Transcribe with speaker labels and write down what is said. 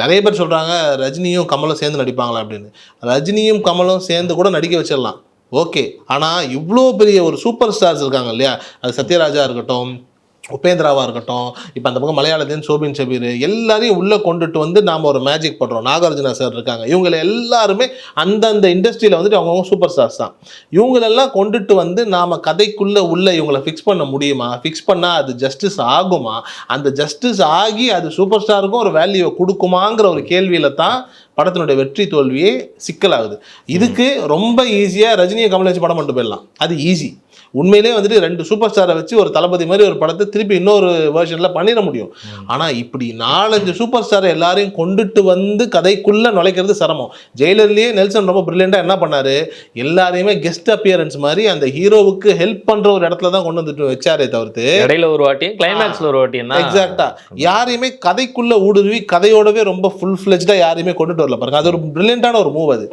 Speaker 1: நிறைய பேர் சொல்கிறாங்க ரஜினியும் கமலும் சேர்ந்து நடிப்பாங்களா அப்படின்னு. ரஜினியும் கமலும் சேர்ந்து கூட நடிக்க வச்சிடலாம், ஓகே. ஆனால் இவ்வளோ பெரிய ஒரு சூப்பர் ஸ்டார்ஸ் இருக்காங்க இல்லையா, அது சத்யராஜா இருக்கட்டும், உபேந்திராவாக இருக்கட்டும், இப்போ அந்த பக்கம் மலையாளத்தின் சோபின் ஷபீர், எல்லாரையும் உள்ளே கொண்டுட்டு வந்து நாம் ஒரு மேஜிக் பண்ணுறோம். நாகார்ஜுனா சார் இருக்காங்க, இவங்களை எல்லாருமே அந்தந்த இண்டஸ்ட்ரியில் வந்துட்டு அவங்கவுங்க சூப்பர் ஸ்டார்ஸ் தான். இவங்களெல்லாம் கொண்டுட்டு வந்து நாம் கதைக்குள்ளே உள்ள இவங்களை ஃபிக்ஸ் பண்ண முடியுமா? ஃபிக்ஸ் பண்ணால் அது ஜஸ்டிஸ் ஆகுமா? அந்த ஜஸ்டிஸ் ஆகி அது சூப்பர் ஸ்டாருக்கும் ஒரு வேல்யூவை கொடுக்குமாங்கிற ஒரு கேள்வியில் தான் படத்தினுடைய வெற்றி தோல்வியே சிக்கலாகுது. இதுக்கு ரொம்ப ஈஸியாக ரஜினியை கமல் வச்சு படம் பண்ணிட்டு போயிடலாம், அது ஈஸி. உண்மையிலே வந்துட்டு 2 சூப்பர் ஸ்டாரை வச்சு ஒரு தளபதி மாதிரி ஒரு படத்தை திருப்பி இன்னொரு வேர்ஷனில் பண்ணிட முடியும். ஆனால் இப்படி 4-5 சூப்பர் ஸ்டாரை எல்லாரையும் கொண்டுட்டு வந்து கதைக்குள்ளே நுழைக்கிறது சிரமம். ஜெயிலர்லேயே நெல்சன் ரொம்ப பிரில்லியண்டாக என்ன பண்ணார், எல்லாரையுமே கெஸ்ட் அப்பியரன்ஸ் மாதிரி அந்த ஹீரோவுக்கு ஹெல்ப் பண்ணுற ஒரு இடத்துல தான் கொண்டு வந்துட்டு வச்சாரே தவிர்த்து
Speaker 2: இடையில ஒரு வாட்டியும் கிளைமேக்ஸில் ஒரு வாட்டியும்
Speaker 1: எக்ஸாக்டா யாரையுமே கதைக்குள்ளே ஊடுருவி கதையோடவே ரொம்ப ஃபுல் ஃப்ளெஜ்டாக யாரையுமே கொண்டுட்டு வரல பாருங்க. அது ஒரு பிரில்லியண்டான ஒரு மூவ் அது.